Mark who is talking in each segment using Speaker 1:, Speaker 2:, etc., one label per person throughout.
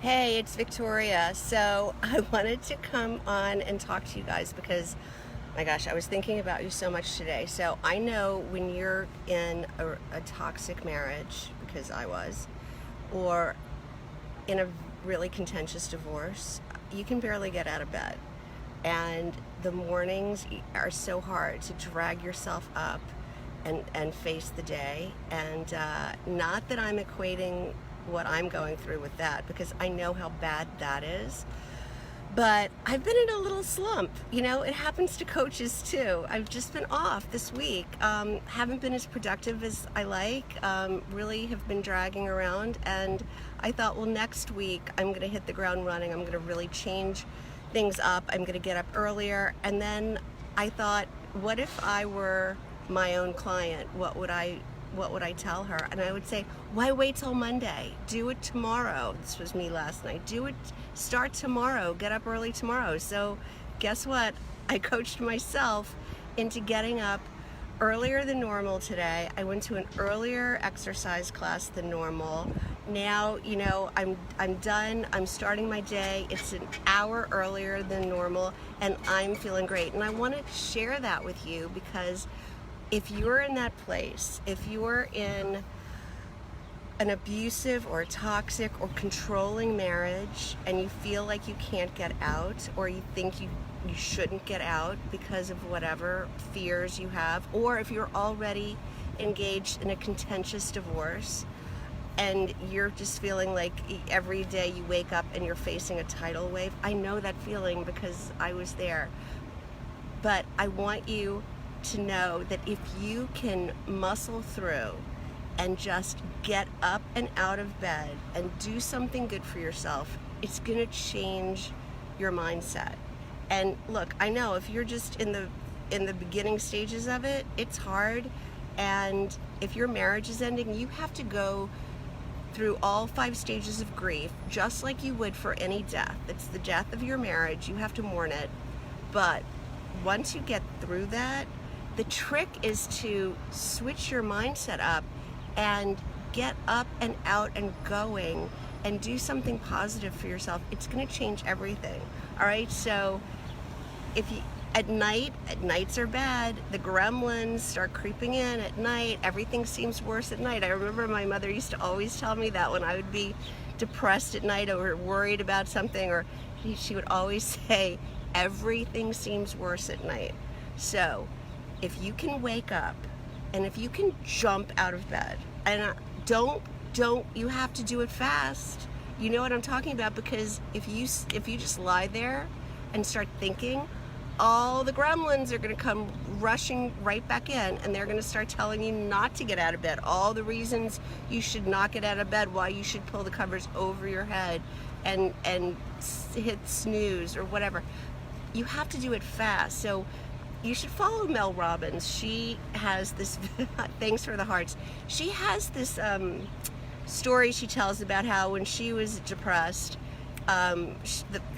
Speaker 1: Hey, it's Victoria. So I wanted to come on and talk to you guys because, my gosh, I was thinking about you so much today. So I know when you're in a toxic marriage, because I was, or in a really contentious divorce, you can barely get out of bed. And the mornings are so hard to drag yourself up and face the day. And not that I'm equating what I'm going through with that, because I know how bad that is. But I've been in a little slump. It happens to coaches too. I've just been off this week. Haven't been as productive as I like. Really have been dragging around. And I thought, well, next week I'm going to hit the ground running. I'm going to really change things up. I'm going to get up earlier. And then I thought, what if I were my own client? What would I tell her? And I would say, why wait till Monday? Do it tomorrow. This was me last night. Start tomorrow. Get up early tomorrow. So guess what? I coached myself into getting up earlier than normal today. I went to an earlier exercise class than normal. Now, I'm done. I'm starting my day. It's an hour earlier than normal, and I'm feeling great. And I want to share that with you because if you're in that place, if you're in an abusive or toxic or controlling marriage and you feel like you can't get out, or you think you shouldn't get out because of whatever fears you have, or if you're already engaged in a contentious divorce and you're just feeling like every day you wake up and you're facing a tidal wave, I know that feeling because I was there. But I want you to know that if you can muscle through and just get up and out of bed and do something good for yourself, it's gonna change your mindset. And look, I know if you're just in the beginning stages of it, it's hard. And if your marriage is ending, you have to go through all 5 stages of grief, just like you would for any death. It's the death of your marriage. You have to mourn it. But once you get through that, the trick is to switch your mindset up and get up and out and going and do something positive for yourself. It's going to change everything. All right. So nights are bad. The gremlins start creeping in at night. Everything seems worse at night. I remember my mother used to always tell me that when I would be depressed at night or worried about something, or she would always say, everything seems worse at night. So if you can wake up and if you can jump out of bed, and you have to do it fast. You know what I'm talking about, because if you just lie there and start thinking, all the gremlins are going to come rushing right back in, and they're going to start telling you not to get out of bed, all the reasons you should not get out of bed, why you should pull the covers over your head and hit snooze or whatever. You have to do it fast. So you should follow Mel Robbins. She has this, thanks for the hearts. She has this story she tells about how when she was depressed,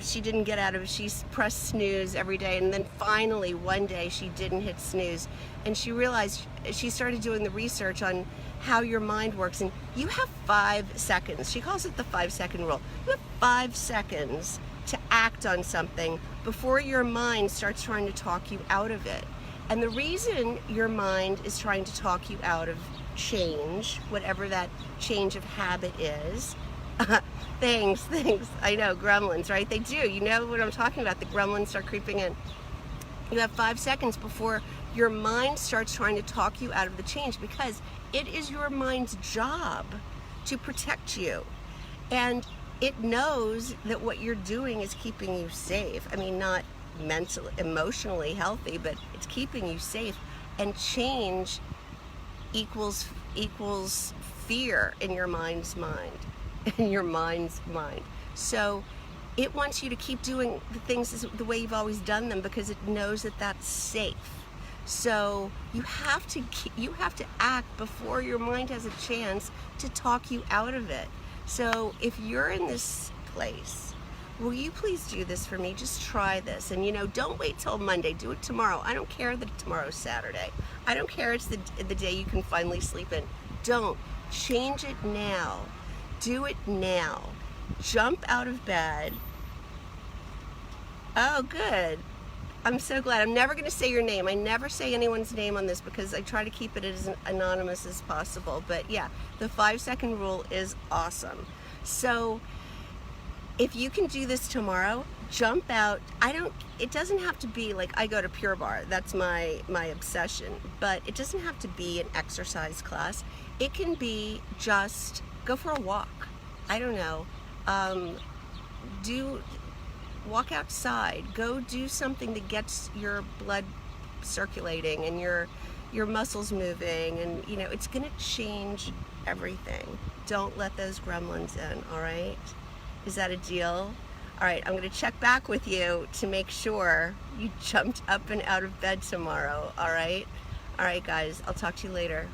Speaker 1: she didn't get out of it. She pressed snooze every day, and then finally one day she didn't hit snooze, and she realized, she started doing the research on how your mind works, and you have 5 seconds. She calls it the 5-second rule. You have 5 seconds to act on something before your mind starts trying to talk you out of it. And the reason your mind is trying to talk you out of change, whatever that change of habit is, things, I know, gremlins, right? They do. You know what I'm talking about. The gremlins start creeping in. You have 5 seconds before your mind starts trying to talk you out of the change, because it is your mind's job to protect you. And it knows that what you're doing is keeping you safe. I mean, not mentally, emotionally healthy, but it's keeping you safe. And change equals fear in your mind's mind. So it wants you to keep doing the things the way you've always done them, because it knows that that's safe. So you have to act before your mind has a chance to talk you out of it. So if you're in this place, will you please do this for me? Just try this. And don't wait till Monday. Do it tomorrow. I don't care that tomorrow's Saturday. I don't care it's the day you can finally sleep in. Don't. Change it now. Do it now. Jump out of bed. Oh, good. I'm so glad. I'm never going to say your name. I never say anyone's name on this because I try to keep it as anonymous as possible. But yeah, the 5-second rule is awesome. So if you can do this tomorrow, jump out. It doesn't have to be like I go to Pure Barre. That's my obsession. But it doesn't have to be an exercise class. It can be just go for a walk. I don't know. Walk outside, go do something that gets your blood circulating and your muscles moving, and it's gonna change everything. Don't let those gremlins in, all right? Is that a deal? All right, I'm gonna check back with you to make sure you jumped up and out of bed tomorrow, all right? All right, guys, I'll talk to you later.